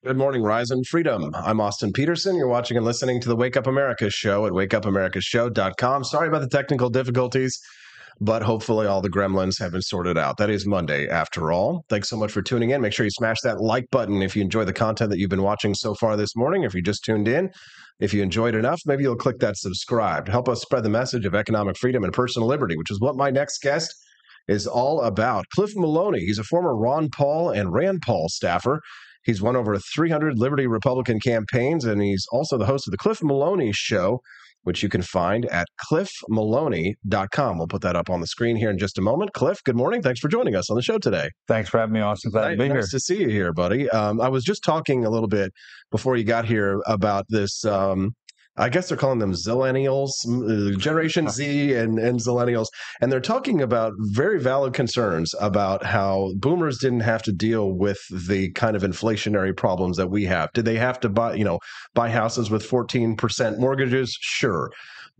Good morning, Rise and Freedom. I'm Austin Peterson. You're watching and listening to the Wake Up America show at wakeupAmericaShow.com. Sorry about the technical difficulties, but hopefully all the gremlins have been sorted out. That is Monday, after all. Thanks so much for tuning in. Make sure you smash that like button if you enjoy the content that you've been watching so far this morning. If you just tuned in, if you enjoyed enough, maybe you'll click that subscribe to help us spread the message of economic freedom and personal liberty, which is what my next guest is all about. Cliff Maloney. He's a former Ron Paul and Rand Paul staffer. He's won over 300 Liberty Republican campaigns, and he's also the host of the Cliff Maloney Show, which you can find at cliffmaloney.com. We'll put that up on the screen here in just a moment. Cliff, good morning. Thanks for joining us on the show today. Thanks for having me, Austin. Glad to be here. Nice to see you here, buddy. I was just talking a little bit before you got here about this. I guess they're calling them Zillennials, Generation Z and Zillennials. And they're talking about very valid concerns about how boomers didn't have to deal with the kind of inflationary problems that we have. Did they have to buy houses with 14% mortgages? Sure.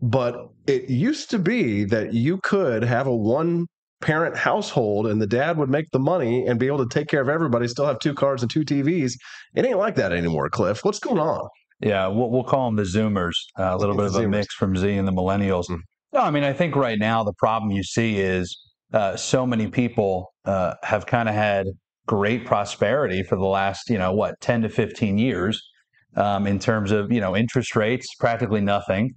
But it used to be that you could have a one-parent household and the dad would make the money and be able to take care of everybody, still have 2 cars and 2 TVs. It ain't like that anymore, Cliff. What's going on? Yeah, we'll call them the Zoomers, a little bit of a mix from Z and the millennials. No, I mean, I think right now the problem you see is so many people have kind of had great prosperity for the last, 10 to 15 years in terms of, interest rates, practically nothing.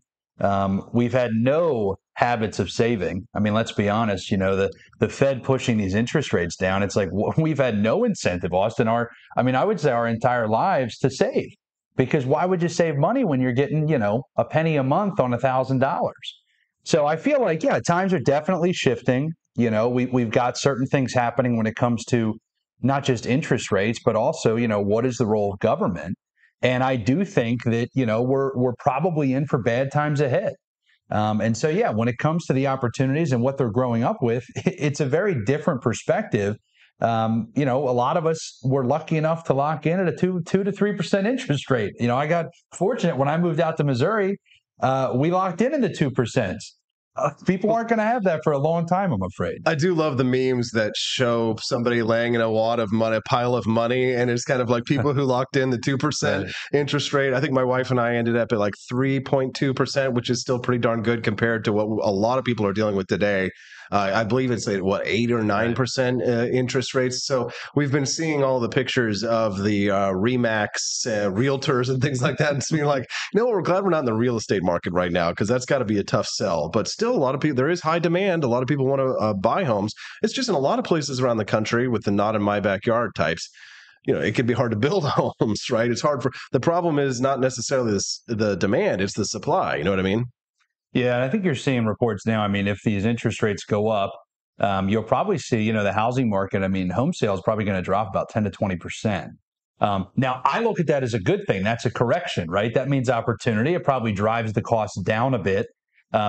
We've had no habits of saving. I mean, let's be honest, the Fed pushing these interest rates down, it's like we've had no incentive, Austin, I would say our entire lives to save. Because why would you save money when you're getting, a penny a month on $1,000? So I feel like, yeah, times are definitely shifting. We've got certain things happening when it comes to not just interest rates, but also, what is the role of government? And I do think that, we're probably in for bad times ahead. And so, yeah, when it comes to the opportunities and what they're growing up with, it's a very different perspective. A lot of us were lucky enough to lock in at a 2 to 3% interest rate. I got fortunate when I moved out to Missouri, we locked in the 2%. People aren't going to have that for a long time, I'm afraid. I do love the memes that show somebody laying in a wad of money, a pile of money, and it's kind of like people who locked in the 2% interest rate. I think my wife and I ended up at like 3.2%, which is still pretty darn good compared to what a lot of people are dealing with today. I believe it's 8 or 9% interest rates. So we've been seeing all the pictures of the Remax realtors and things like that. And it's being like, we're glad we're not in the real estate market right now because that's got to be a tough sell. But still, a lot of people, there is high demand. A lot of people want to buy homes. It's just in a lot of places around the country with the not in my backyard types. It can be hard to build homes, right? It's hard the problem is not necessarily the demand, it's the supply. You know what I mean? Yeah, and I think you're seeing reports now. I mean, if these interest rates go up, you'll probably see, the housing market. I mean, home sales probably going to drop about 10 to 20%. Now, I look at that as a good thing. That's a correction, right? That means opportunity. It probably drives the cost down a bit,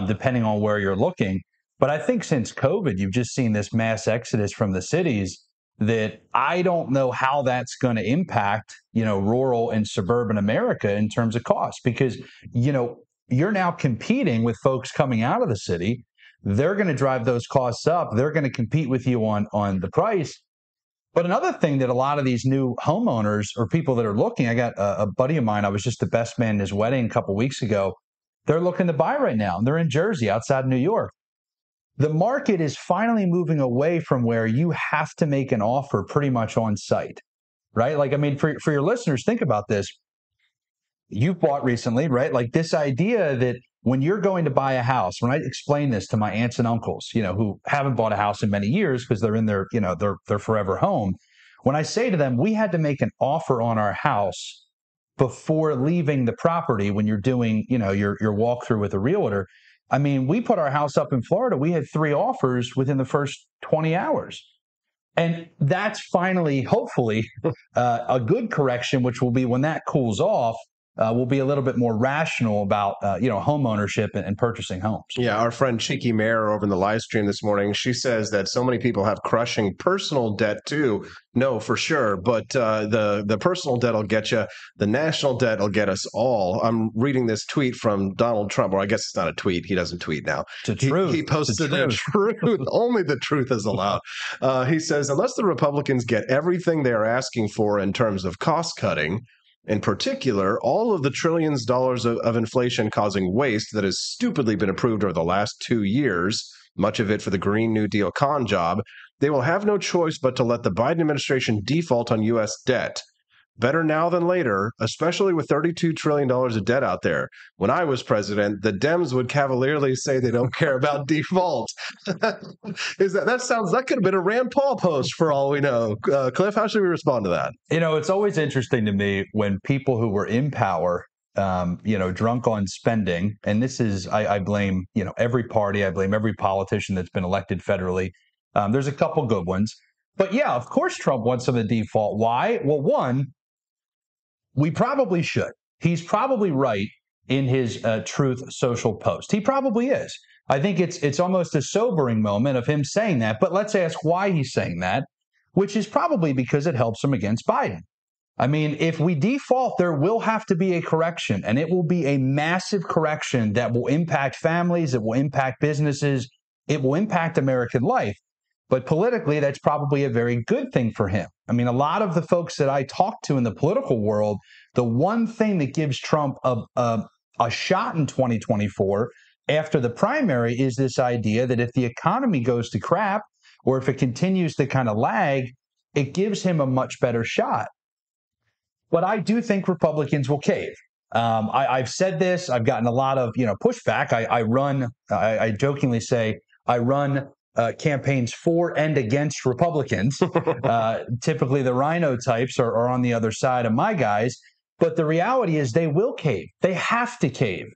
depending on where you're looking. But I think since COVID, you've just seen this mass exodus from the cities that I don't know how that's going to impact, rural and suburban America in terms of cost, because, you're now competing with folks coming out of the city. They're going to drive those costs up. They're going to compete with you on the price. But another thing that a lot of these new homeowners or people that are looking, I got a buddy of mine, I was just the best man in his wedding a couple of weeks ago. They're looking to buy right now. They're in Jersey, outside New York. The market is finally moving away from where you have to make an offer pretty much on site, right? Like, I mean, for your listeners, think about this. You've bought recently, right? Like this idea that when you're going to buy a house, when I explain this to my aunts and uncles, who haven't bought a house in many years because they're in their, their forever home, When I say to them, we had to make an offer on our house before leaving the property when you're doing, your walkthrough with a realtor. I mean, we put our house up in Florida. We had 3 offers within the first 20 hours. And that's finally, hopefully, a good correction, which will be when that cools off, we'll be a little bit more rational about, home ownership and purchasing homes. Yeah, our friend Cheeky Mayor over in the live stream this morning, she says that so many people have crushing personal debt too. No, for sure. But the personal debt will get you. The national debt will get us all. I'm reading this tweet from Donald Trump, or I guess it's not a tweet. He doesn't tweet now. It's the truth. He posted the truth. Only the truth is allowed. He says, unless the Republicans get everything they are asking for in terms of cost cutting, in particular, all of the trillions of dollars of inflation causing waste that has stupidly been approved over the last 2 years, much of it for the Green New Deal con job, they will have no choice but to let the Biden administration default on U.S. debt. Better now than later, especially with $32 trillion of debt out there. When I was president, the Dems would cavalierly say they don't care about default. That could have been a Rand Paul post for all we know. Cliff, how should we respond to that? It's always interesting to me when people who were in power, drunk on spending, and this is, I blame, every party, I blame every politician that's been elected federally. There's a couple good ones. But yeah, of course, Trump wants them to default. Why? Well, one, we probably should. He's probably right in his Truth Social post. He probably is. I think it's almost a sobering moment of him saying that. But let's ask why he's saying that, which is probably because it helps him against Biden. I mean, if we default, there will have to be a correction, and it will be a massive correction that will impact families, it will impact businesses, it will impact American life. But politically, that's probably a very good thing for him. I mean, a lot of the folks that I talk to in the political world, the one thing that gives Trump a shot in 2024 after the primary is this idea that if the economy goes to crap or if it continues to kind of lag, it gives him a much better shot. But I do think Republicans will cave. I've said this. I've gotten a lot of pushback. I jokingly say I run campaigns for and against Republicans. Typically, the rhino types are on the other side of my guys. But the reality is they will cave. They have to cave.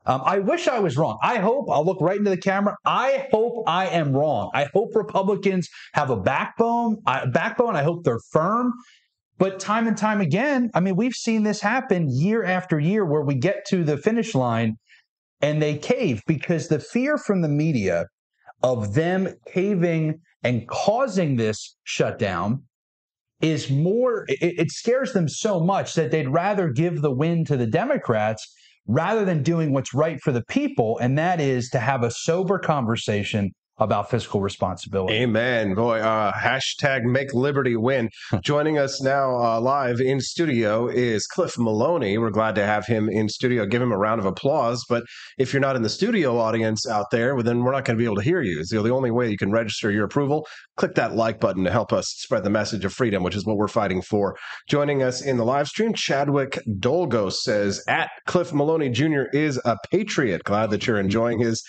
I wish I was wrong. I'll look right into the camera. I hope I am wrong. I hope Republicans have a backbone. I hope they're firm. But time and time again, I mean, we've seen this happen year after year where we get to the finish line and they cave because the fear from the media of them caving and causing this shutdown is more, it scares them so much that they'd rather give the win to the Democrats rather than doing what's right for the people, and that is to have a sober conversation about fiscal responsibility. Amen. Boy, hashtag make liberty win. Joining us now live in studio is Cliff Maloney. We're glad to have him in studio. Give him a round of applause. But if you're not in the studio audience out there, well, then we're not going to be able to hear you. It's the only way you can register your approval. Click that like button to help us spread the message of freedom, which is what we're fighting for. Joining us in the live stream, Chadwick Dolgos says, at Cliff Maloney Jr. is a patriot. Glad that you're enjoying his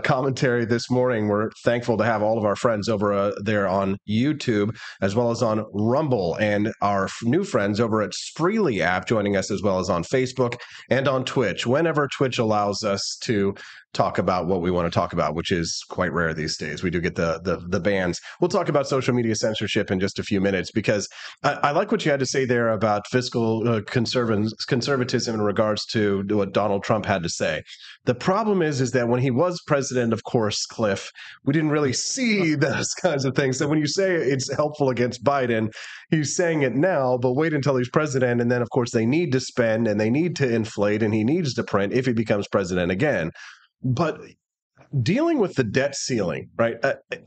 commentary this morning. We're thankful to have all of our friends over there on YouTube, as well as on Rumble, and our new friends over at Spreely app joining us, as well as on Facebook and on Twitch, whenever Twitch allows us to talk about what we want to talk about, which is quite rare these days. We do get the bans. We'll talk about social media censorship in just a few minutes, because I like what you had to say there about fiscal conservatism in regards to what Donald Trump had to say. The problem is that when he was president, of course, Cliff, we didn't really see those kinds of things. So when you say it's helpful against Biden, he's saying it now, but wait until he's president. And then, of course, they need to spend and they need to inflate and he needs to print if he becomes president again. But dealing with the debt ceiling, right?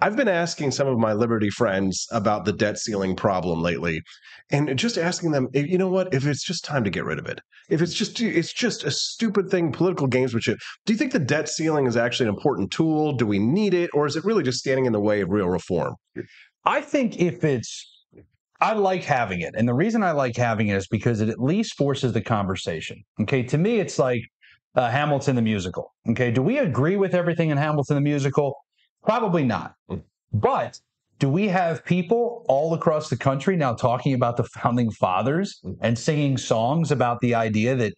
I've been asking some of my Liberty friends about the debt ceiling problem lately, and just asking them, you know what, if it's just time to get rid of it, if it's just a stupid thing, political gamesmanship, do you think the debt ceiling is actually an important tool? Do we need it? Or is it really just standing in the way of real reform? I think I like having it. And the reason I like having it is because it at least forces the conversation. Okay. To me, it's like Hamilton the musical. Okay. Do we agree with everything in Hamilton the musical? Probably not. But Do we have people all across the country now talking about the founding fathers and singing songs about the idea that,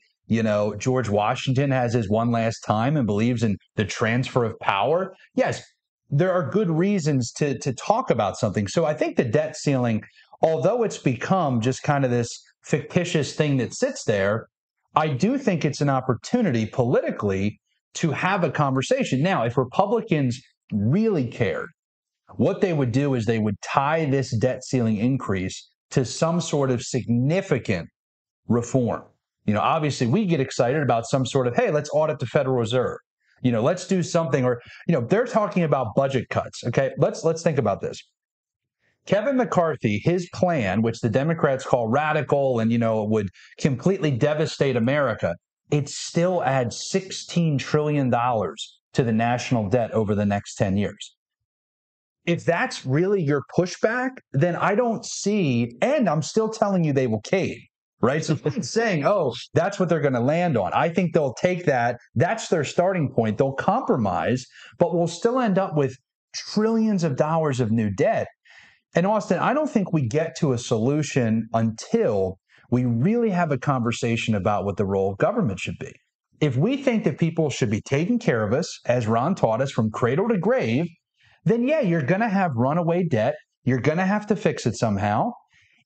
George Washington has his one last time and believes in the transfer of power? Yes, there are good reasons to talk about something. So I think the debt ceiling, although it's become just kind of this fictitious thing that sits there, I do think it's an opportunity politically to have a conversation. Now, if Republicans really cared, what they would do is they would tie this debt ceiling increase to some sort of significant reform. Obviously we get excited about some sort of, hey, let's audit the Federal Reserve. Let's do something, or, they're talking about budget cuts. Okay, let's think about this. Kevin McCarthy, his plan, which the Democrats call radical and, would completely devastate America, it still adds $16 trillion to the national debt over the next 10 years. If that's really your pushback, then I don't see, and I'm still telling you they will cave, right? So I'm saying, oh, that's what they're going to land on. I think they'll take that. That's their starting point. They'll compromise, but we'll still end up with trillions of dollars of new debt. And Austin, I don't think we get to a solution until we really have a conversation about what the role of government should be. If we think that people should be taking care of us, as Ron taught us, from cradle to grave, then yeah, you're going to have runaway debt. You're going to have to fix it somehow.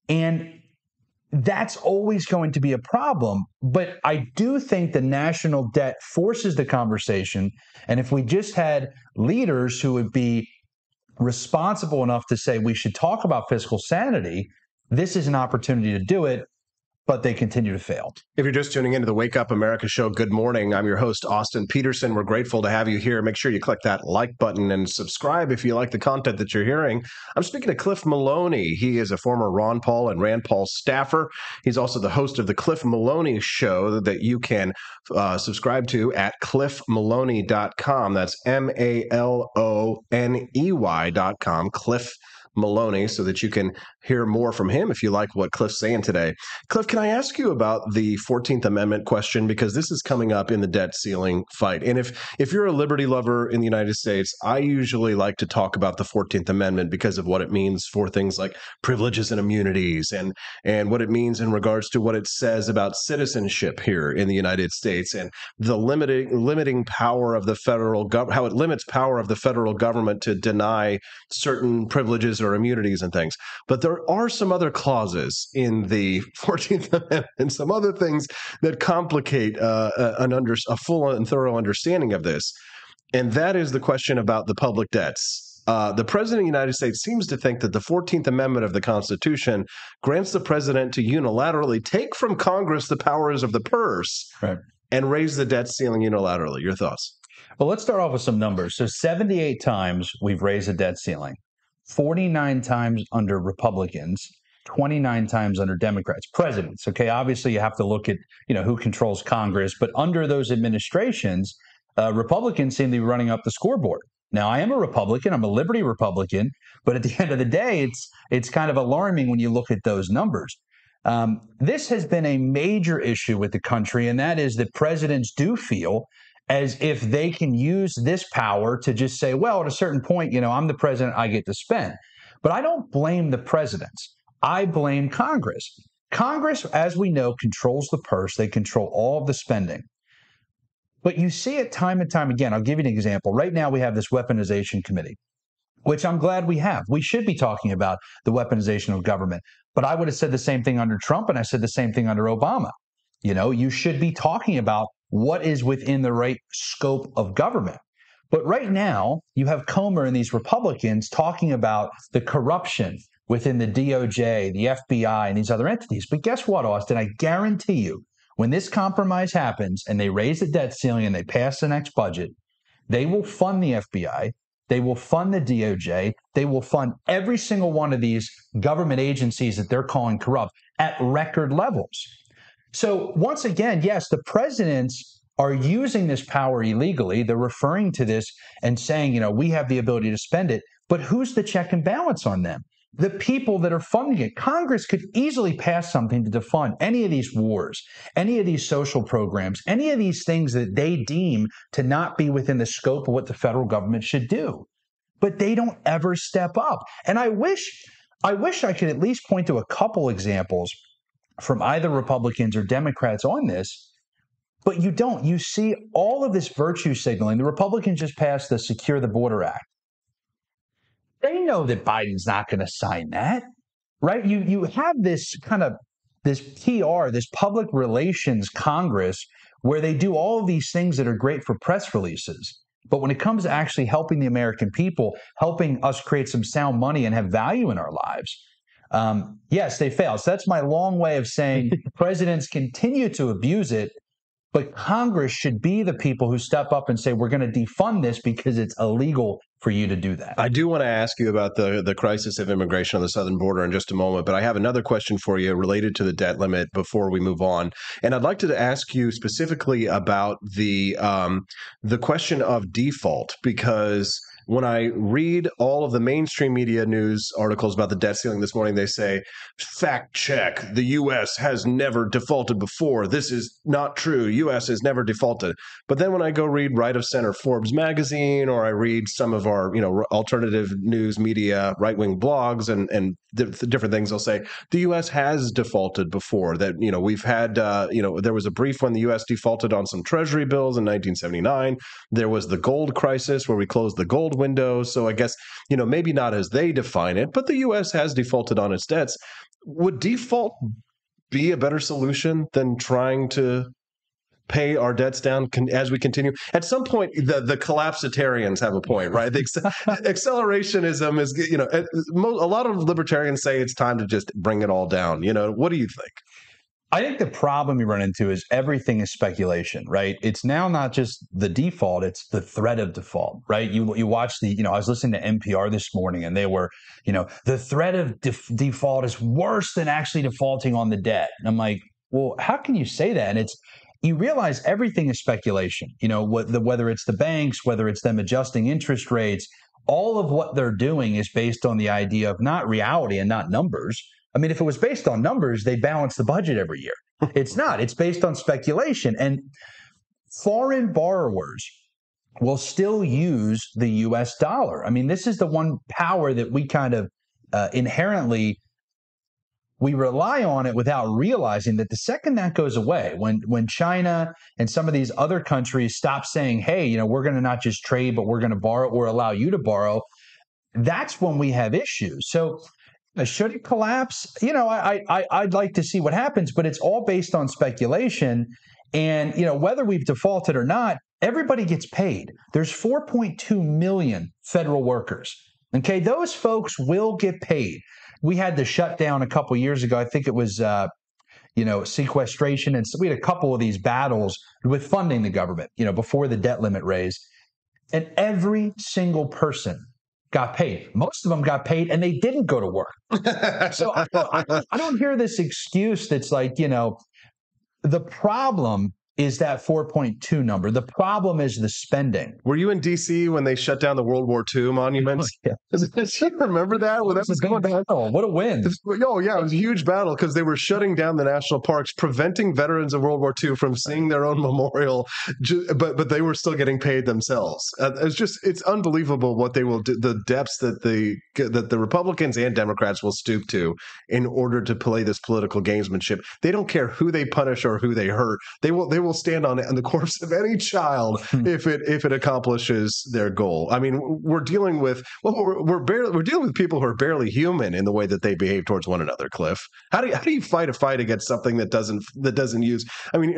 And that's always going to be a problem. But I do think the national debt forces the conversation. And if we just had leaders who would be responsible enough to say we should talk about fiscal sanity, this is an opportunity to do it. But they continue to fail. If you're just tuning into the Wake Up America show, good morning. I'm your host, Austin Peterson. We're grateful to have you here. Make sure you click that like button and subscribe if you like the content that you're hearing. I'm speaking to Cliff Maloney. He is a former Ron Paul and Rand Paul staffer. He's also the host of the Cliff Maloney Show that you can subscribe to at cliffmaloney.com. That's MALONEY.com. Cliff Maloney, so that you can hear more from him if you like what Cliff's saying today. Cliff, can I ask you about the 14th Amendment question? Because this is coming up in the debt ceiling fight. And if you're a liberty lover in the United States, I usually like to talk about the 14th Amendment because of what it means for things like privileges and immunities and what it means in regards to what it says about citizenship here in the United States and the limiting power of the federal government, how it limits power of the federal government to deny certain privileges or immunities and things. But there are some other clauses in the 14th Amendment and some other things that complicate a full and thorough understanding of this. And that is the question about the public debts. The President of the United States seems to think that the 14th Amendment of the Constitution grants the president to unilaterally take from Congress the powers of the purse, right, and raise the debt ceiling unilaterally. Your thoughts? Well, let's start off with some numbers. So 78 times we've raised the debt ceiling. 49 times under Republicans, 29 times under Democrats, presidents. Okay, obviously you have to look at, who controls Congress, but under those administrations, Republicans seem to be running up the scoreboard. Now, I am a Republican, I'm a liberty Republican, but at the end of the day, it's kind of alarming when you look at those numbers. This has been a major issue with the country, and that is that presidents do feel as if they can use this power to just say, well, at a certain point, I'm the president, I get to spend. But I don't blame the presidents. I blame Congress. Congress, as we know, controls the purse. They control all of the spending. But you see it time and time again. I'll give you an example. Right now, we have this weaponization committee, which I'm glad we have. We should be talking about the weaponization of government. But I would have said the same thing under Trump, and I said the same thing under Obama. You should be talking about what is within the right scope of government. But right now, you have Comer and these Republicans talking about the corruption within the DOJ, the FBI, and these other entities. But guess what, Austin? I guarantee you, when this compromise happens and they raise the debt ceiling and they pass the next budget, they will fund the FBI, they will fund the DOJ, they will fund every single one of these government agencies that they're calling corrupt at record levels. So once again, yes, the presidents are using this power illegally. They're referring to this and saying, we have the ability to spend it. But who's the check and balance on them? The people that are funding it. Congress could easily pass something to defund any of these wars, any of these social programs, any of these things that they deem to not be within the scope of what the federal government should do. but they don't ever step up. And I wish I could at least point to a couple examples from either Republicans or Democrats on this, but you don't. You see all of this virtue signaling. The Republicans just passed the Secure the Border Act. They know that Biden's not going to sign that, right? You have this kind of this PR, this public relations Congress, where they do all of these things that are great for press releases. But when it comes to actually helping the American people, helping us create some sound money and have value in our lives, yes, they fail. So that's my long way of saying presidents continue to abuse it, but Congress should be the people who step up and say, we're going to defund this because it's illegal for you to do that. I do want to ask you about the crisis of immigration on the southern border in just a moment, but I have another question for you related to the debt limit before we move on. And I'd like to ask you specifically about the question of default, because when I read all of the mainstream media news articles about the debt ceiling this morning, they say, fact check, the U.S. has never defaulted before. This is not true. U.S. has never defaulted. But then when I go read right of center Forbes magazine, or I read some of our alternative news media, right-wing blogs and different things, they'll say the U.S. has defaulted before. That, we've had, there was a brief when the U.S. defaulted on some treasury bills in 1979. There was the gold crisis where we closed the gold window. So I guess, maybe not as they define it, but the U.S. has defaulted on its debts. Would default be a better solution than trying to pay our debts down as we continue? At some point, the collapsitarians have a point, right? The accelerationism is, a lot of libertarians say it's time to just bring it all down. What do you think? I think the problem you run into is everything is speculation, right? It's now not just the default, it's the threat of default, right? You watch I was listening to NPR this morning and they were, the threat of default is worse than actually defaulting on the debt. And I'm like, well, how can you say that? And you realize everything is speculation, whether it's the banks, whether it's them adjusting interest rates, all of what they're doing is based on the idea of not reality and not numbers. I mean, if it was based on numbers, they balance the budget every year. It's not. It's based on speculation. And foreign borrowers will still use the U.S. dollar. I mean, this is the one power that we kind of inherently, we rely on it without realizing that the second that goes away, when China and some of these other countries stop saying, hey, we're going to not just trade, but we're going to borrow or allow you to borrow, that's when we have issues. So should it collapse? I'd like to see what happens, but it's all based on speculation. And, whether we've defaulted or not, everybody gets paid. There's 4.2 million federal workers. Okay, those folks will get paid. We had the shutdown a couple years ago. I think it was, sequestration. And so we had a couple of these battles with funding the government, before the debt limit raise. And every single person got paid. Most of them got paid and they didn't go to work. So I don't hear this excuse that's like, the problem is that 4.2 number. The problem is the spending. Were you in D.C. when they shut down the World War II monuments? Oh, yeah. Do you remember that? Well, that was going down. Oh, what a win. Oh, yeah. It was a huge battle because they were shutting down the national parks, preventing veterans of World War II from seeing their own memorial, but they were still getting paid themselves. It's unbelievable what they will do, the depths that the Republicans and Democrats will stoop to in order to play this political gamesmanship. They don't care who they punish or who they hurt. They will stand on the corpse of any child if it accomplishes their goal. I mean, we're dealing with people who are barely human in the way that they behave towards one another. Cliff, how do you fight a fight against something that doesn't use? I mean,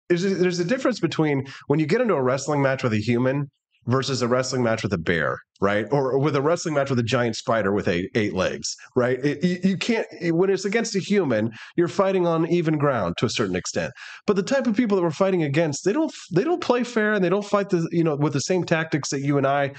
there's a difference between when you get into a wrestling match with a human versus a wrestling match with a bear, right? Or with a wrestling match with a giant spider with 8 legs, right? You can't, when it's against a human, you're fighting on even ground to a certain extent. But the type of people that we're fighting against, they don't play fair, and they don't fight with the same tactics that you and I,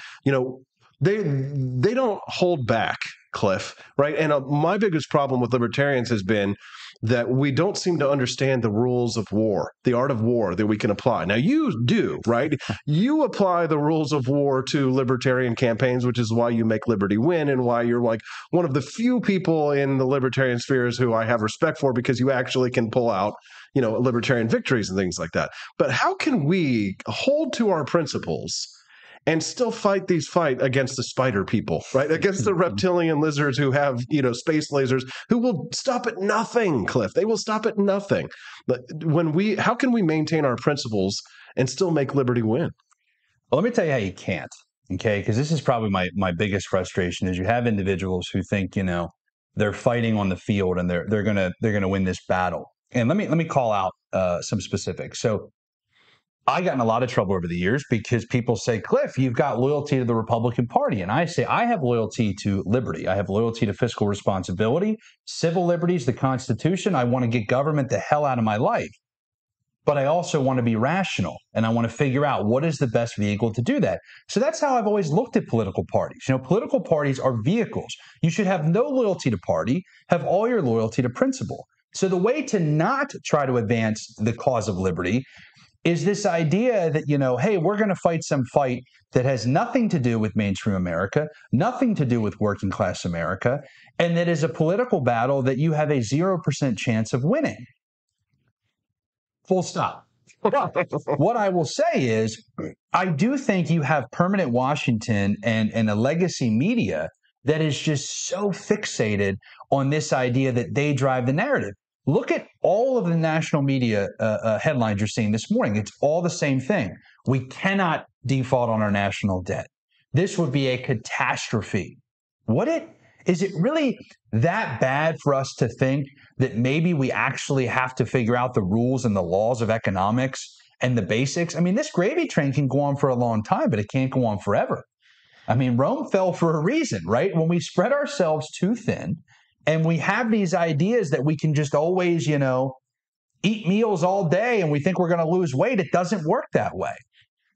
they don't hold back, Cliff, right? And my biggest problem with libertarians has been that we don't seem to understand the rules of war, the art of war that we can apply. Now, you do, right? You apply the rules of war to libertarian campaigns, which is why you make liberty win and why you're like one of the few people in the libertarian spheres who I have respect for, because you actually can pull out, libertarian victories and things like that. But how can we hold to our principles and still fight against the spider people, right? Against the reptilian lizards who have, space lasers, who will stop at nothing, Cliff. They will stop at nothing. But how can we maintain our principles and still make liberty win? Well, let me tell you how you can't, okay? Because this is probably my biggest frustration is you have individuals who think, they're fighting on the field and they're gonna win this battle. And let me call out some specifics. So I got in a lot of trouble over the years because people say, Cliff, you've got loyalty to the Republican Party. And I say, I have loyalty to liberty. I have loyalty to fiscal responsibility, civil liberties, the Constitution. I want to get government the hell out of my life. But I also want to be rational, and I want to figure out what is the best vehicle to do that. So that's how I've always looked at political parties. Political parties are vehicles. You should have no loyalty to party, have all your loyalty to principle. So the way to not try to advance the cause of liberty is this idea that, hey, we're going to fight some fight that has nothing to do with mainstream America, nothing to do with working class America, and that is a political battle that you have a 0% chance of winning. Full stop. What I will say is, I do think you have permanent Washington and a legacy media that is just so fixated on this idea that they drive the narrative. Look at all of the national media headlines you're seeing this morning. It's all the same thing. We cannot default on our national debt. This would be a catastrophe. Is it really that bad for us to think that maybe we actually have to figure out the rules and the laws of economics and the basics? I mean, this gravy train can go on for a long time, but it can't go on forever. I mean, Rome fell for a reason, right? When we spread ourselves too thin and we have these ideas that we can just always, eat meals all day and we think we're going to lose weight, it doesn't work that way.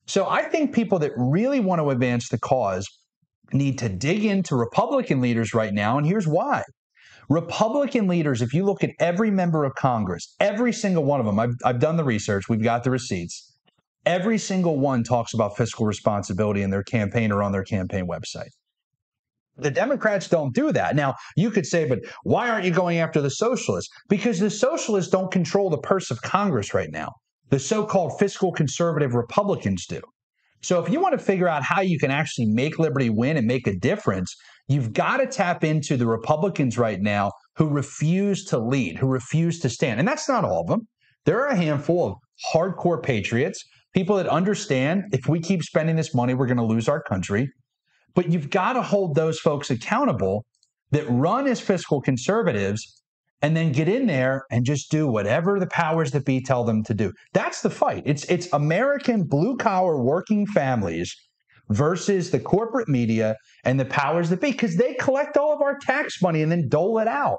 So I think people that really want to advance the cause need to dig into Republican leaders right now, and here's why. Republican leaders, if you look at every member of Congress, every single one of them, I've done the research, we've got the receipts, every single one talks about fiscal responsibility in their campaign or on their campaign website. The Democrats don't do that. Now, you could say, but why aren't you going after the socialists? Because the socialists don't control the purse of Congress right now. The so-called fiscal conservative Republicans do. So if you want to figure out how you can actually make liberty win and make a difference, you've got to tap into the Republicans right now who refuse to lead, who refuse to stand. And that's not all of them. There are a handful of hardcore patriots, people that understand if we keep spending this money, we're going to lose our country. But you've got to hold those folks accountable that run as fiscal conservatives and then get in there and just do whatever the powers that be tell them to do. That's the fight. It's American blue-collar working families versus the corporate media and the powers that be, because they collect all of our tax money and then dole it out.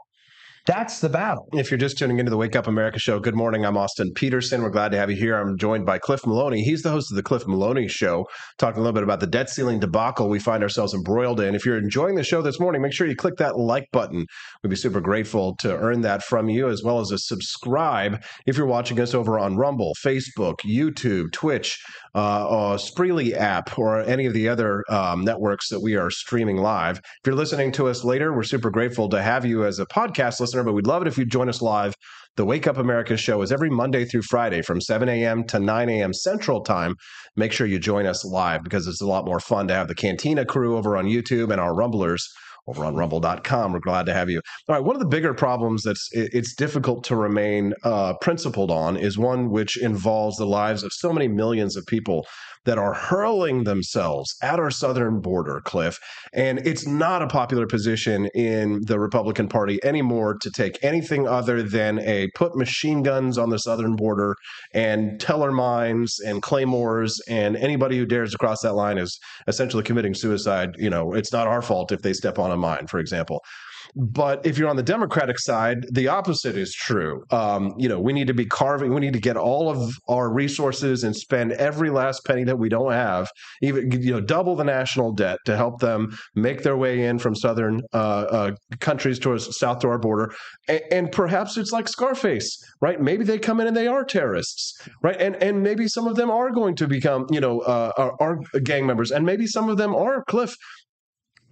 That's the battle. If you're just tuning into the Wake Up America show, good morning. I'm Austin Peterson. We're glad to have you here. I'm joined by Cliff Maloney. He's the host of the Cliff Maloney Show, talking a little bit about the debt ceiling debacle we find ourselves embroiled in. If you're enjoying the show this morning, make sure you click that like button. We'd be super grateful to earn that from you, as well as a subscribe if you're watching us over on Rumble, Facebook, YouTube, Twitch, Spreely app, or any of the other networks that we are streaming live. If you're listening to us later, we're super grateful to have you as a podcast listener, but we'd love it if you'd join us live. The Wake Up America show is every Monday through Friday from 7 a.m. to 9 a.m. Central Time. Make sure you join us live because it's a lot more fun to have the Cantina crew over on YouTube and our Rumblers over on rumble.com. We're glad to have you. All right, one of the bigger problems it's difficult to remain principled on is one which involves the lives of so many millions of people that are hurling themselves at our southern border, Cliff. And it's not a popular position in the Republican Party anymore to take anything other than put machine guns on the southern border and teller mines and claymores, and anybody who dares to cross that line is essentially committing suicide. It's not our fault if they step on a mine, for example. But if you're on the Democratic side, the opposite is true. We need to be we need to get all of our resources and spend every last penny that we don't have, even, double the national debt to help them make their way in from southern countries towards south to our border. And perhaps it's like Scarface, right? Maybe they come in and they are terrorists, right? And maybe some of them are going to become, are gang members. And maybe some of them are, Cliff,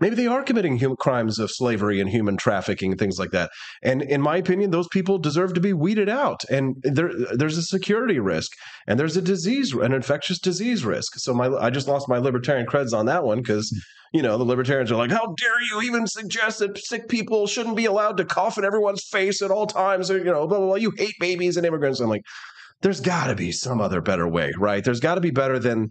maybe they are committing crimes of slavery and human trafficking and things like that. And in my opinion, those people deserve to be weeded out. And there's a security risk, and there's an infectious disease risk. So I just lost my libertarian creds on that one because, the libertarians are like, how dare you even suggest that sick people shouldn't be allowed to cough in everyone's face at all times, or, blah, blah, blah. You hate babies and immigrants. I'm like, there's got to be some other better way, right? There's got to be better than,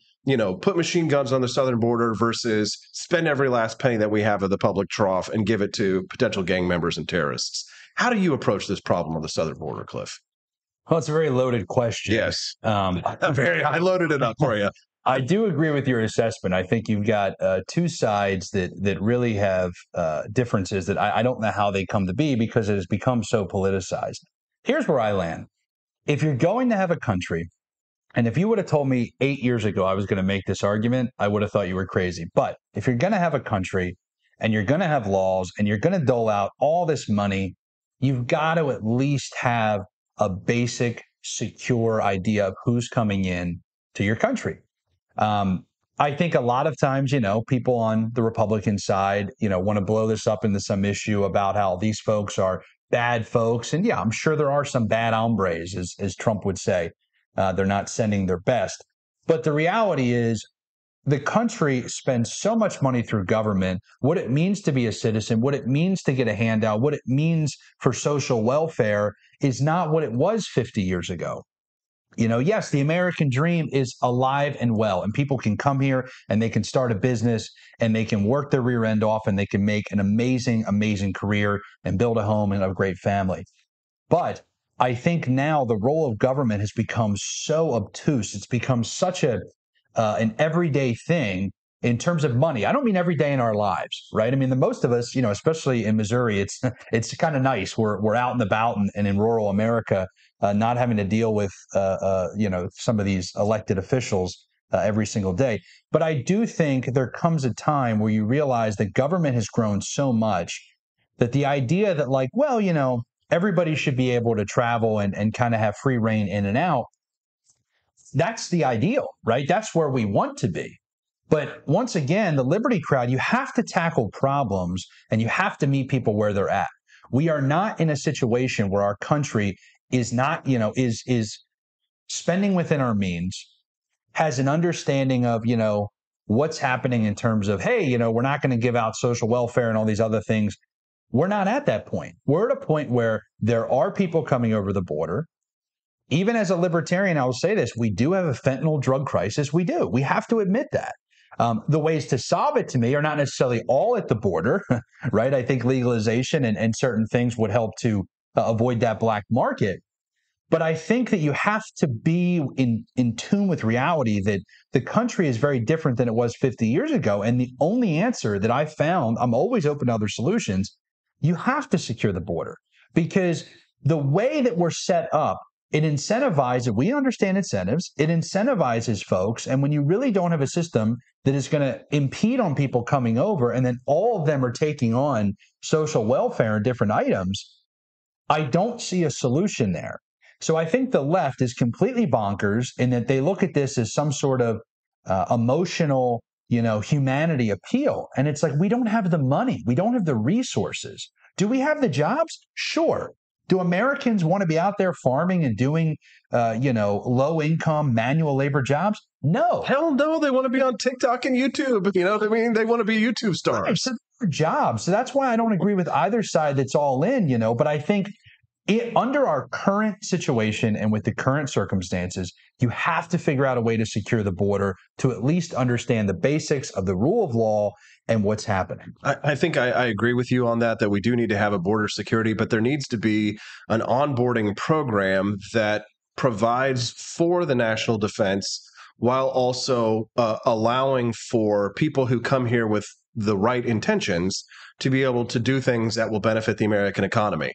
put machine guns on the southern border versus spend every last penny that we have of the public trough and give it to potential gang members and terrorists. How do you approach this problem on the southern border, Cliff? Well, it's a very loaded question. Yes. I loaded it up for you. I do agree with your assessment. I think you've got two sides that really have differences that I don't know how they come to be because it has become so politicized. Here's where I land. If you're going to have a country, and if you would have told me 8 years ago I was going to make this argument, I would have thought you were crazy. But if you're going to have a country and you're going to have laws and you're going to dole out all this money, you've got to at least have a basic, secure idea of who's coming in to your country. I think a lot of times, people on the Republican side, want to blow this up into some issue about how these folks are bad folks. And yeah, I'm sure there are some bad hombres, as Trump would say. They're not sending their best. But the reality is the country spends so much money through government, what it means to be a citizen, what it means to get a handout, what it means for social welfare is not what it was 50 years ago. Yes, the American dream is alive and well, and people can come here and they can start a business and they can work their rear end off and they can make an amazing, amazing career and build a home and a great family. But I think now the role of government has become so obtuse. It's become such an everyday thing in terms of money. I don't mean every day in our lives, right? I mean, the most of us, especially in Missouri, it's kind of nice. We're out and about and in rural America, not having to deal with, some of these elected officials every single day. But I do think there comes a time where you realize that government has grown so much that the idea that everybody should be able to travel and kind of have free reign in and out, that's the ideal, right? That's where we want to be. But once again, the liberty crowd, you have to tackle problems and you have to meet people where they're at. We are not in a situation where our country is not, is spending within our means, has an understanding of, what's happening in terms of, hey, we're not going to give out social welfare and all these other things. We're not at that point. We're at a point where there are people coming over the border. Even as a libertarian, I will say this, we do have a fentanyl drug crisis. We do. We have to admit that. The ways to solve it to me are not necessarily all at the border, right? I think legalization and certain things would help to avoid that black market. But I think that you have to be in tune with reality that the country is very different than it was 50 years ago. And the only answer that I found, I'm always open to other solutions, you have to secure the border. Because the way that we're set up, it incentivizes, we understand incentives, it incentivizes folks. And when you really don't have a system that is going to impede on people coming over, and then all of them are taking on social welfare and different items, I don't see a solution there. So I think the left is completely bonkers in that they look at this as some sort of emotional, humanity appeal. And it's like, we don't have the money. We don't have the resources. Do we have the jobs? Sure. Do Americans want to be out there farming and doing, low income manual labor jobs? No. Hell no. They want to be on TikTok and YouTube. You know what I mean? They want to be YouTube stars. Right, so jobs. So that's why I don't agree with either side that's all in, but I think under our current situation and with the current circumstances, you have to figure out a way to secure the border to at least understand the basics of the rule of law and what's happening. I think I agree with you on that we do need to have a border security, but there needs to be an onboarding program that provides for the national defense while also allowing for people who come here with the right intentions to be able to do things that will benefit the American economy.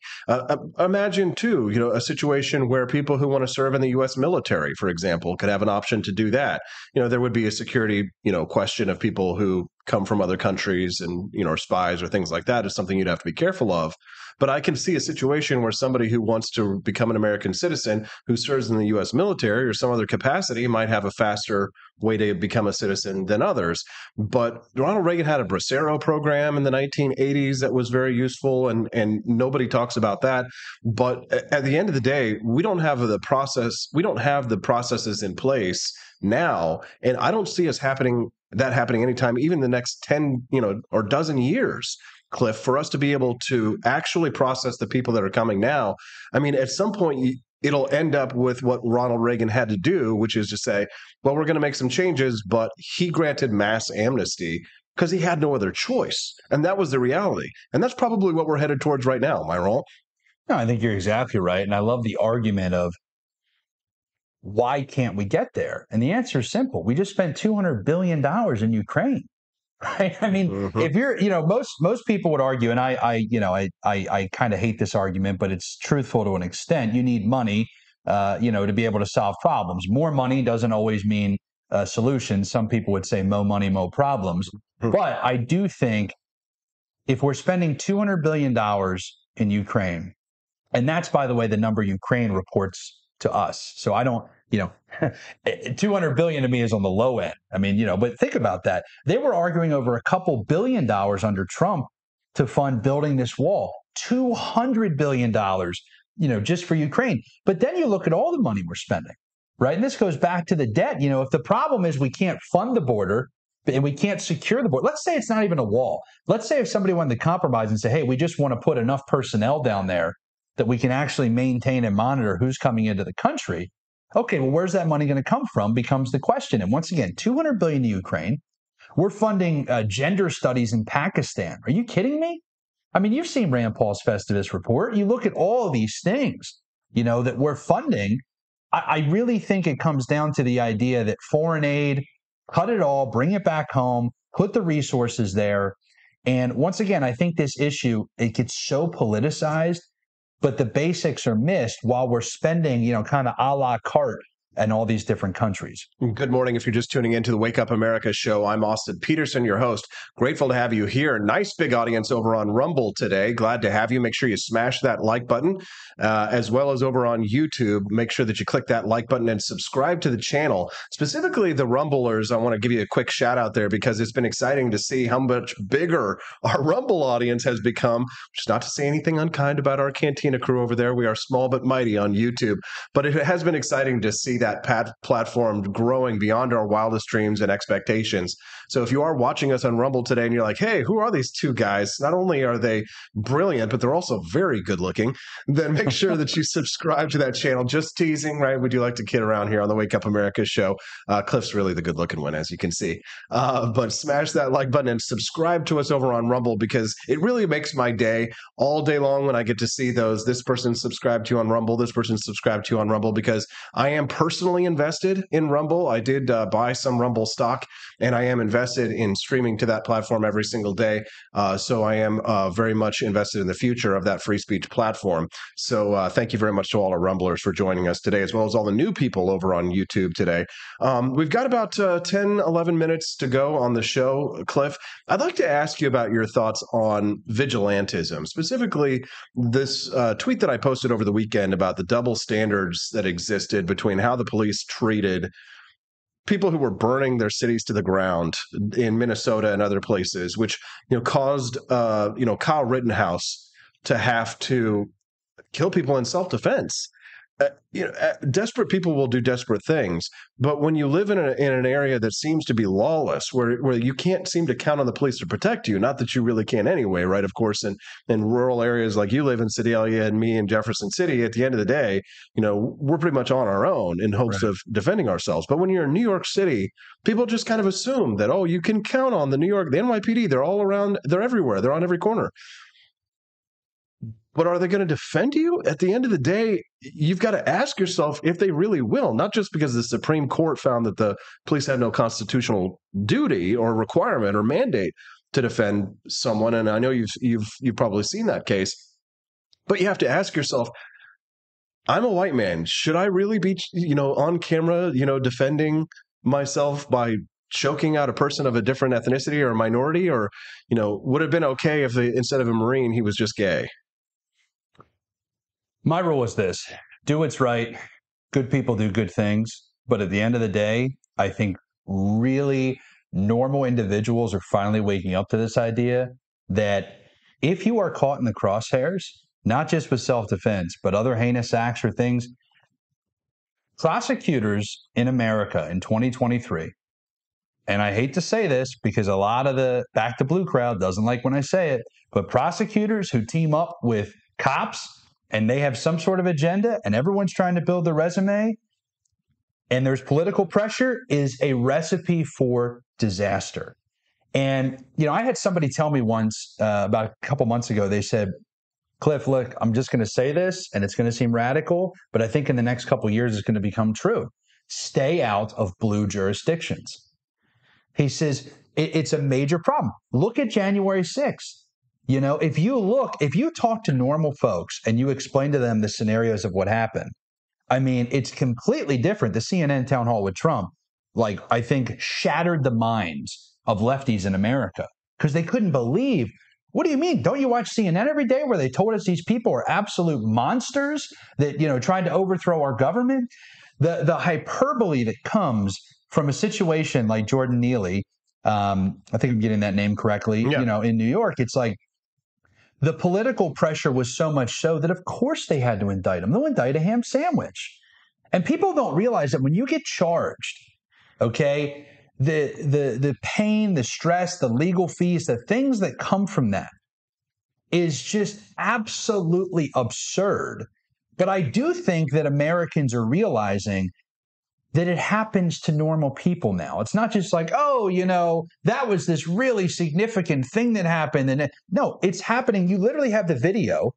Imagine, too, a situation where people who want to serve in the U.S. military, for example, could have an option to do that. There would be a security, question of people who come from other countries and, are spies or things like that is something you'd have to be careful of. But I can see a situation where somebody who wants to become an American citizen who serves in the U.S. military or some other capacity might have a faster way to become a citizen than others. But Ronald Reagan had a Bracero program in the 1980s that was very useful, and nobody talks about that. But at the end of the day, we don't have the process. We don't have the processes in place now, and I don't see us happening anytime, even the next 10, or dozen years, Cliff, for us to be able to actually process the people that are coming now. I mean, at some point, it'll end up with what Ronald Reagan had to do, which is to say, well, we're going to make some changes, but he granted mass amnesty because he had no other choice. And that was the reality. And that's probably what we're headed towards right now. Am I wrong? No, I think you're exactly right. And I love the argument of why can't we get there? And the answer is simple. We just spent $200 billion in Ukraine. Right? I mean, if you're, most people would argue, and I kind of hate this argument, but it's truthful to an extent. You need money, to be able to solve problems. More money doesn't always mean solutions. Some people would say more money, more problems. But I do think if we're spending $200 billion in Ukraine, and that's, by the way, the number Ukraine reports to us. So I don't, 200 billion to me is on the low end. I mean, but think about that. They were arguing over a couple $1 billion under Trump to fund building this wall. $200 billion, just for Ukraine. But then you look at all the money we're spending, right? And this goes back to the debt. If the problem is we can't fund the border and we can't secure the border, let's say it's not even a wall. Let's say if somebody wanted to compromise and say, hey, we just want to put enough personnel down there that we can actually maintain and monitor who's coming into the country. Okay, well, where's that money going to come from becomes the question. And once again, $200 billion to Ukraine. We're funding gender studies in Pakistan. Are you kidding me? I mean, you've seen Rand Paul's Festivus report. You look at all of these things, that we're funding. I really think it comes down to the idea that foreign aid, cut it all, bring it back home, put the resources there. And once again, I think this issue, it gets so politicized, but the basics are missed while we're spending, kind of a la carte in all these different countries. Good morning. If you're just tuning into the Wake Up America show, I'm Austin Peterson, your host. Grateful to have you here. Nice big audience over on Rumble today. Glad to have you. Make sure you smash that like button, as well as over on YouTube. Make sure that you click that like button and subscribe to the channel. Specifically, the Rumblers, I want to give you a quick shout out there because it's been exciting to see how much bigger our Rumble audience has become. Which is not to say anything unkind about our Cantina crew over there. We are small but mighty on YouTube. But it has been exciting to see that platform growing beyond our wildest dreams and expectations. So if you are watching us on Rumble today and you're like, hey, who are these two guys? Not only are they brilliant, but they're also very good looking. Then make sure that you subscribe to that channel. Just teasing, right? We do like to kid around here on the Wake Up America show. Cliff's really the good looking one, as you can see. But smash that like button and subscribe to us over on Rumble because it really makes my day all day long when I get to see those. This person subscribed to you on Rumble. This person subscribed to you on Rumble because I am personally invested in Rumble. I did buy some Rumble stock, and I am invested in streaming to that platform every single day. So I am very much invested in the future of that free speech platform. So thank you very much to all our Rumblers for joining us today, as well as all the new people over on YouTube today. We've got about 10, 11 minutes to go on the show, Cliff. I'd like to ask you about your thoughts on vigilantism, specifically this tweet that I posted over the weekend about the double standards that existed between how the police treated people who were burning their cities to the ground in Minnesota and other places, which caused Kyle Rittenhouse to have to kill people in self-defense. Desperate people will do desperate things, but when you live in an area that seems to be lawless, where you can't seem to count on the police to protect you, not that you really can anyway, right? Of course, in rural areas like you live in Sedalia and me in Jefferson City, at the end of the day, we're pretty much on our own in hopes of defending ourselves. But when you're in New York City, people just kind of assume that, you can count on the NYPD. They're all around. They're everywhere. They're on every corner. But are they going to defend you? At the end of the day, you've got to ask yourself if they really will, not just because the Supreme Court found that the police had no constitutional duty or requirement or mandate to defend someone. And I know you've probably seen that case, but you have to ask yourself, I'm a white man. Should I really be, on camera, defending myself by choking out a person of a different ethnicity or a minority? Or, would it have been okay if instead of a Marine, he was just gay? My rule is this: do what's right. Good people do good things. But at the end of the day, I think really normal individuals are finally waking up to this idea that if you are caught in the crosshairs, not just with self-defense, but other heinous acts or things, prosecutors in America in 2023, and I hate to say this because a lot of the back to blue crowd doesn't like when I say it, but prosecutors who team up with cops and they have some sort of agenda and everyone's trying to build their resume and there's political pressure is a recipe for disaster. And, I had somebody tell me once about a couple months ago, they said, Cliff, look, I'm just going to say this and it's going to seem radical, but I think in the next couple of years it's going to become true. Stay out of blue jurisdictions. He says it's a major problem. Look at January 6th. If you talk to normal folks and you explain to them the scenarios of what happened, I mean, it's completely different. The CNN town hall with Trump, I think shattered the minds of lefties in America because they couldn't believe. What do you mean? Don't you watch CNN every day where they told us these people are absolute monsters that, tried to overthrow our government? The hyperbole that comes from a situation like Jordan Neely, I think I'm getting that name correctly, in New York, it's like the political pressure was so much so that, of course, they had to indict him. They'll indict a ham sandwich. And people don't realize that when you get charged, okay, the pain, the stress, the legal fees, the things that come from that is just absolutely absurd. But I do think that Americans are realizing that it happens to normal people now. It's not just like, that was this really significant thing that happened. And no, it's happening. You literally have the video.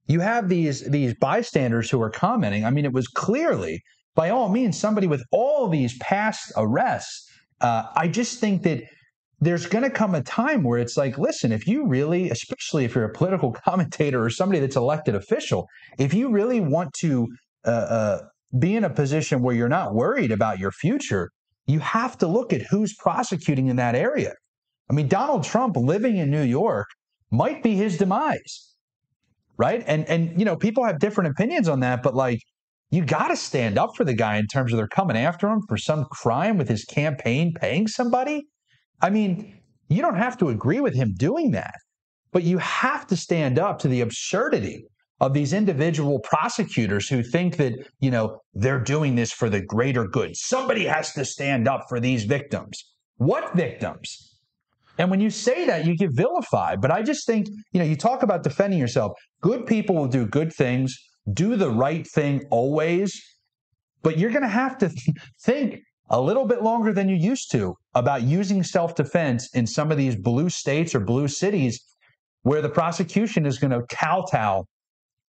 You have these bystanders who are commenting. I mean, it was clearly, by all means, somebody with all these past arrests. I just think that there's going to come a time where it's like, listen, if you really, especially if you're a political commentator or somebody that's elected official, if you really want to be in a position where you're not worried about your future, you have to look at who's prosecuting in that area. I mean, Donald Trump living in New York might be his demise, right? And people have different opinions on that, but you got to stand up for the guy in terms of they're coming after him for some crime with his campaign paying somebody. I mean, you don't have to agree with him doing that, but you have to stand up to the absurdity of these individual prosecutors who think that, they're doing this for the greater good. Somebody has to stand up for these victims. What victims? And when you say that, you get vilified. But I just think, you talk about defending yourself. Good people will do good things, do the right thing always. But you're going to have to think a little bit longer than you used to about using self-defense in some of these blue states or blue cities where the prosecution is going to kowtow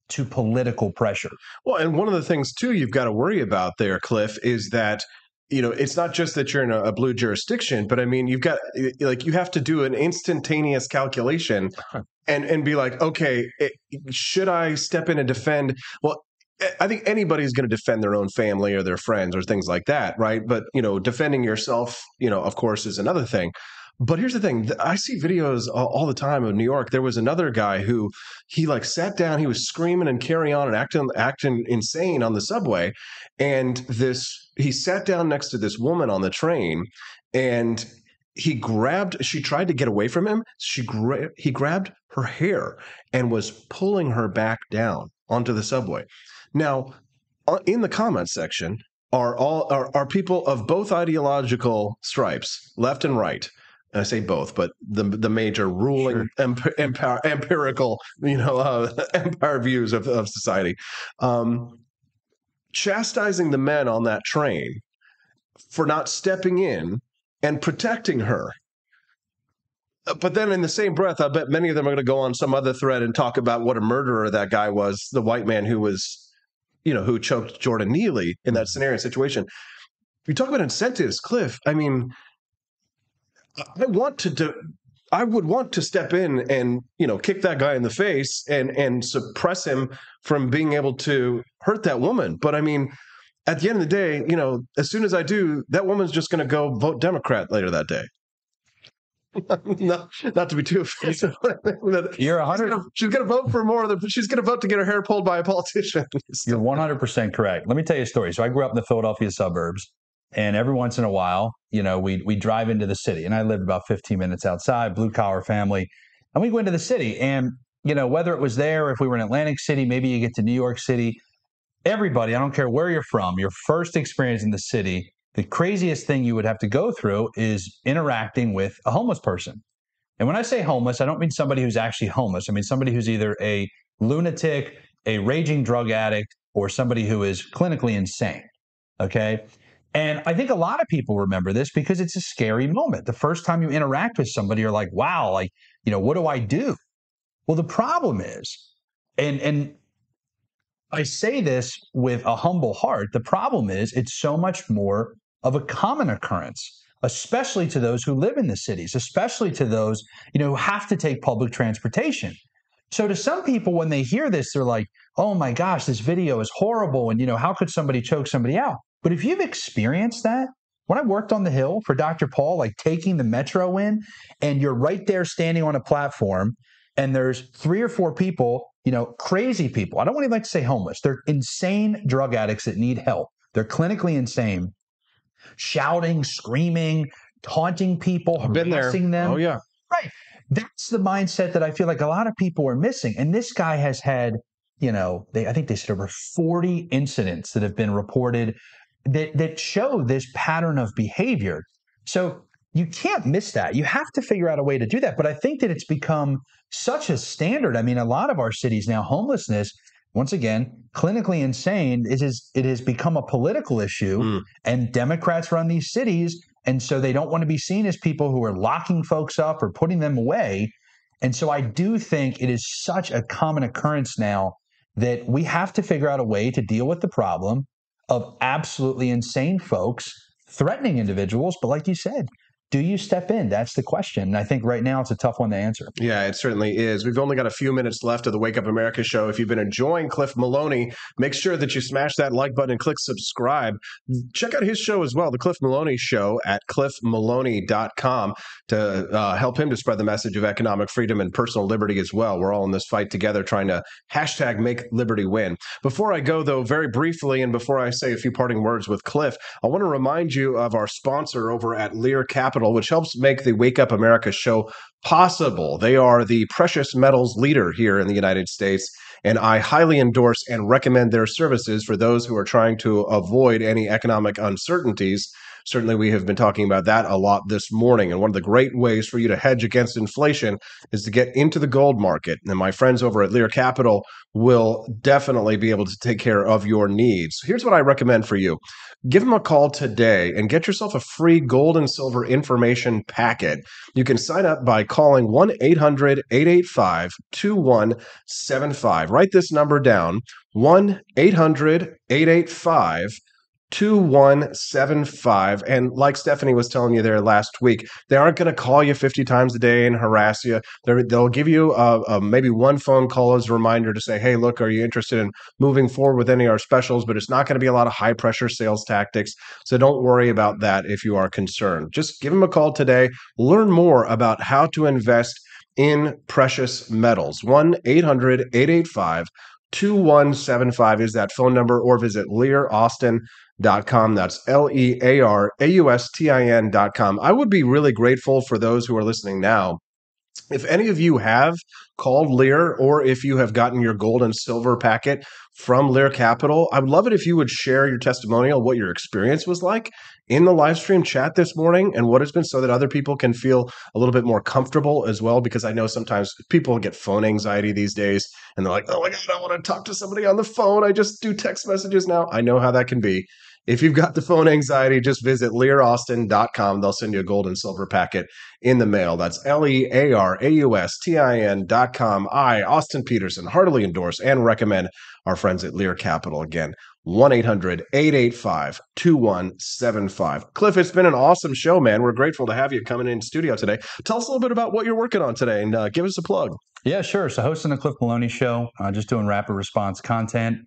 to political pressure. Well, and one of the things, too, you've got to worry about there, Cliff, is that, it's not just that you're in a blue jurisdiction, but I mean, you have to do an instantaneous calculation and be like, okay, should I step in and defend? Well, I think anybody's going to defend their own family or their friends or things like that, right? But, defending yourself, of course, is another thing. But here's the thing. I see videos all the time of New York. There was another guy who he sat down. He was screaming and carrying on and acting insane on the subway. And he sat down next to this woman on the train and she tried to get away from him. He grabbed her hair and was pulling her back down onto the subway. Now, in the comments section are people of both ideological stripes, left and right. I say both, but the major ruling empirical, empire views of society, chastising the men on that train for not stepping in and protecting her. But then in the same breath, I bet many of them are going to go on some other thread and talk about what a murderer that guy was, the white man who was, who choked Jordan Neely in that scenario situation. You talk about incentives, Cliff. I mean, I would want to step in and, kick that guy in the face and suppress him from being able to hurt that woman. But I mean, at the end of the day, as soon as I do, that woman's just going to go vote Democrat later that day. No, not to be too offensive. You're 100. She's going to vote for more. She's going to vote to get her hair pulled by a politician. You're 100% correct. Let me tell you a story. So I grew up in the Philadelphia suburbs, and every once in a while, we drive into the city, and I lived about 15 minutes outside, blue collar family, and we go into the city, and whether it was there, if we were in Atlantic City, maybe you get to New York City. Everybody, I don't care where you're from, your first experience in the city, the craziest thing you would have to go through is interacting with a homeless person. And when I say homeless, I don't mean somebody who's actually homeless. I mean somebody who's either a lunatic, a raging drug addict, or somebody who is clinically insane. Okay. And I think a lot of people remember this because it's a scary moment. The first time you interact with somebody, you're like, wow, what do I do? Well, the problem is, and I say this with a humble heart. The problem is it's so much more of a common occurrence, especially to those who live in the cities, especially to those, who have to take public transportation. So to some people, when they hear this, they're like, oh my gosh, this video is horrible. And, how could somebody choke somebody out? But if you've experienced that, when I worked on the Hill for Dr. Paul, like taking the metro in, and you're right there standing on a platform, and there's 3 or 4 people, crazy people. I don't even like to say homeless. They're insane drug addicts that need help. They're clinically insane, shouting, screaming, taunting people, harassing them. Oh, yeah. Right. That's the mindset that I feel like a lot of people are missing. And this guy has had, I think they said over 40 incidents that have been reported that show this pattern of behavior. So you can't miss that. You have to figure out a way to do that. But I think that it's become such a standard. I mean, a lot of our cities now, homelessness, once again, clinically insane, it has become a political issue, and Democrats run these cities. And so they don't want to be seen as people who are locking folks up or putting them away. And so I do think it is such a common occurrence now that we have to figure out a way to deal with the problem of absolutely insane folks threatening individuals. But like you said, do you step in? That's the question. And I think right now it's a tough one to answer. Yeah, it certainly is. We've only got a few minutes left of the Wake Up America show. If you've been enjoying Cliff Maloney, make sure that you smash that like button and click subscribe. Check out his show as well, The Cliff Maloney Show, at cliffmaloney.com to help him to spread the message of economic freedom and personal liberty as well. We're all in this fight together trying to hashtag make liberty win. Before I go, though, very briefly, and before I say a few parting words with Cliff, I want to remind you of our sponsor over at Lear Capital, which helps make the Wake Up America show possible. They are the precious metals leader here in the United States, and I highly endorse and recommend their services for those who are trying to avoid any economic uncertainties. Certainly, we have been talking about that a lot this morning. And one of the great ways for you to hedge against inflation is to get into the gold market. And my friends over at Lear Capital will definitely be able to take care of your needs. Here's what I recommend for you. Give them a call today and get yourself a free gold and silver information packet. You can sign up by calling 1-800-885-2175. Write this number down, 1-800-885-2175. And like Stephanie was telling you there last week, they aren't going to call you 50 times a day and harass you. They'll give you maybe one phone call as a reminder to say, hey, look, are you interested in moving forward with any of our specials? But it's not going to be a lot of high pressure sales tactics. So don't worry about that if you are concerned. Just give them a call today. Learn more about how to invest in precious metals. 1-800-885-2175 is that phone number, or visit LearAustin.com. That's LearAustin.com. I would be really grateful for those who are listening now. If any of you have called Lear, or if you have gotten your gold and silver packet from Lear Capital, I would love it if you would share your testimonial, what your experience was like in the live stream chat this morning, and what has been, so that other people can feel a little bit more comfortable as well. Because I know sometimes people get phone anxiety these days, and they're like, oh my God, I want to talk to somebody on the phone. I just do text messages now. I know how that can be. If you've got the phone anxiety, just visit LearAustin.com. They'll send you a gold and silver packet in the mail. That's LearAustin.com. I, Austin Peterson, heartily endorse and recommend our friends at Lear Capital. Again, 1-800-885-2175. Cliff, it's been an awesome show, man. We're grateful to have you coming in studio today. Tell us a little bit about what you're working on today, and give us a plug. Yeah, sure. So hosting the Cliff Maloney Show, just doing rapid response content,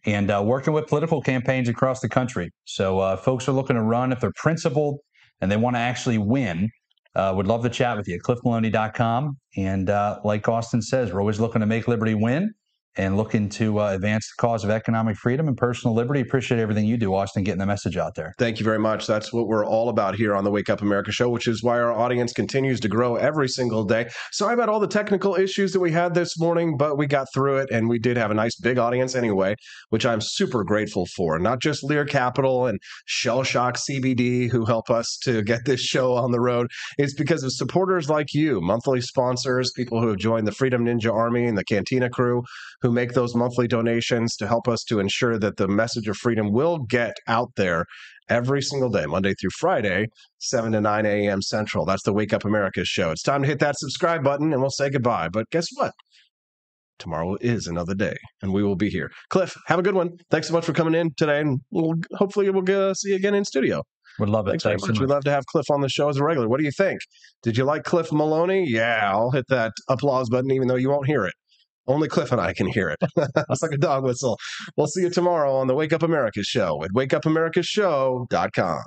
and working with political campaigns across the country. So folks are looking to run if they're principled and they want to actually win. Would love to chat with you. CliffMaloney.com. And like Austin says, we're always looking to make liberty win and looking to advance the cause of economic freedom and personal liberty. Appreciate everything you do, Austin, getting the message out there. Thank you very much. That's what we're all about here on the Wake Up America show, which is why our audience continues to grow every single day. Sorry about all the technical issues that we had this morning, but we got through it, and we did have a nice big audience anyway, which I'm super grateful for. Not just Lear Capital and Shell Shock CBD who help us to get this show on the road. It's because of supporters like you, monthly sponsors, people who have joined the Freedom Ninja Army and the Cantina crew, who make those monthly donations to help us to ensure that the message of freedom will get out there every single day, Monday through Friday, 7 to 9 a.m. Central. That's the Wake Up America show. It's time to hit that subscribe button, and we'll say goodbye. But guess what? Tomorrow is another day, and we will be here. Cliff, have a good one. Thanks so much for coming in today, and hopefully we'll see you again in studio. Would love it. Thanks very much. We'd love to have Cliff on the show as a regular. What do you think? Did you like Cliff Maloney? Yeah, I'll hit that applause button even though you won't hear it. Only Cliff and I can hear it. It's like a dog whistle. We'll see you tomorrow on the Wake Up America show at wakeupAmericaShow.com.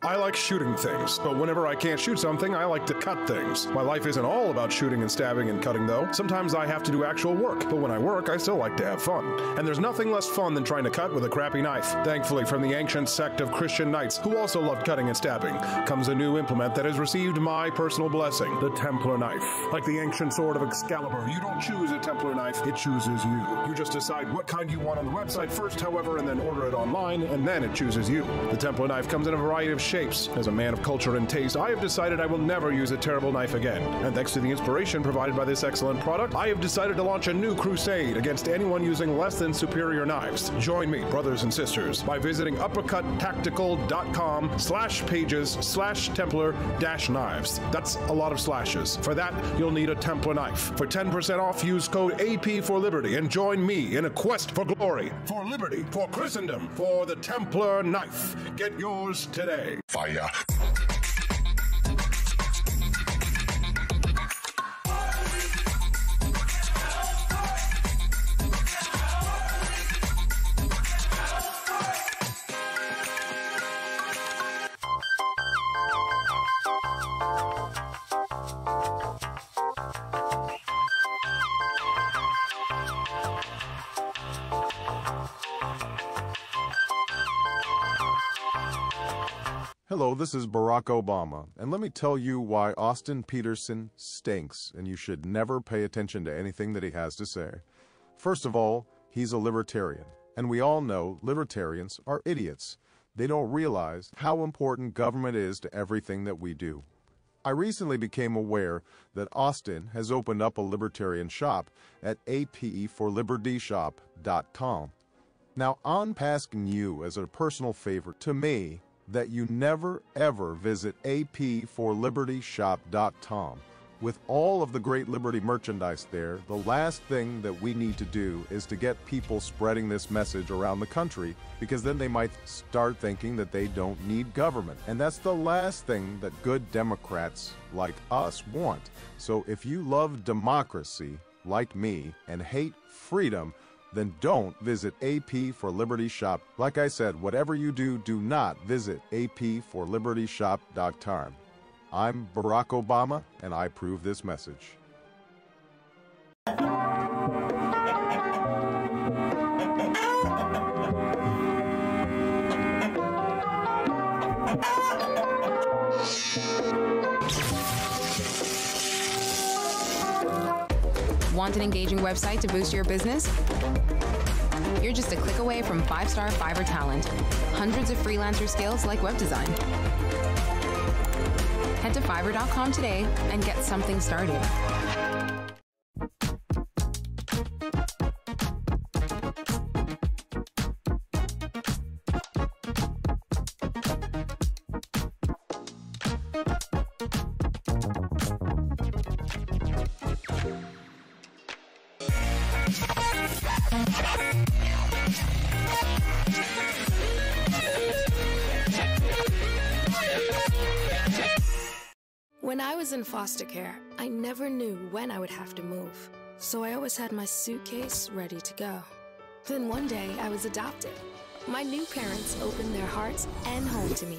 I like shooting things, but whenever I can't shoot something, I like to cut things. My life isn't all about shooting and stabbing and cutting, though. Sometimes I have to do actual work, but when I work, I still like to have fun. And there's nothing less fun than trying to cut with a crappy knife. Thankfully, from the ancient sect of Christian knights, who also loved cutting and stabbing, comes a new implement that has received my personal blessing, the Templar knife. Like the ancient sword of Excalibur, you don't choose a Templar knife, it chooses you. You just decide what kind you want on the website first, however, and then order it online, and then it chooses you. The Templar knife comes in a variety of shapes. As a man of culture and taste, I have decided I will never use a terrible knife again. And thanks to the inspiration provided by this excellent product, I have decided to launch a new crusade against anyone using less than superior knives. Join me, brothers and sisters, by visiting uppercuttactical.com/pages/Templar-knives. That's a lot of slashes. For that, you'll need a Templar knife. For 10% off, use code AP for Liberty and join me in a quest for glory, for liberty, for Christendom, for the Templar knife. Get yours today. Fire. Hello, this is Barack Obama, and let me tell you why Austin Peterson stinks, and you should never pay attention to anything that he has to say. First of all, he's a libertarian, and we all know libertarians are idiots. They don't realize how important government is to everything that we do. I recently became aware that Austin has opened up a libertarian shop at apforlibertyshop.com. Now, I'm asking you as a personal favor to me that you never ever visit apforlibertyshop.com. With all of the great Liberty merchandise there, the last thing that we need to do is to get people spreading this message around the country, because then they might start thinking that they don't need government. And that's the last thing that good Democrats like us want. So if you love democracy, like me, and hate freedom, then don't visit AP for Liberty Shop. Like I said, whatever you do, do not visit apforlibertyshop.com. I'm Barack Obama, and I approve this message. Want an engaging website to boost your business? You're just a click away from 5-star Fiverr talent. Hundreds of freelancer skills like web design. Head to Fiverr.com today and get something started. When I was in foster care, I never knew when I would have to move, so I always had my suitcase ready to go. Then one day, I was adopted. My new parents opened their hearts and home to me.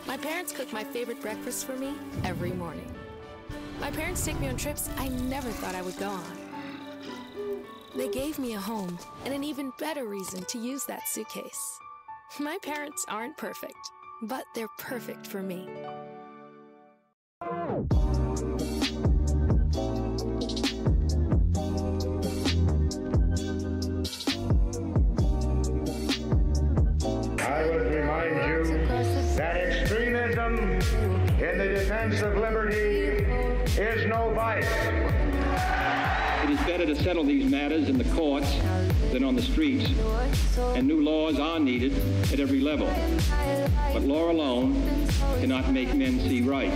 My parents cook my favorite breakfast for me every morning. My parents take me on trips I never thought I would go on. They gave me a home and an even better reason to use that suitcase. My parents aren't perfect, but they're perfect for me. I would remind you that extremism in the defense of liberty is no vice. It is better to settle these matters in the courts than on the streets, and new laws are needed at every level. But law alone cannot make men see right.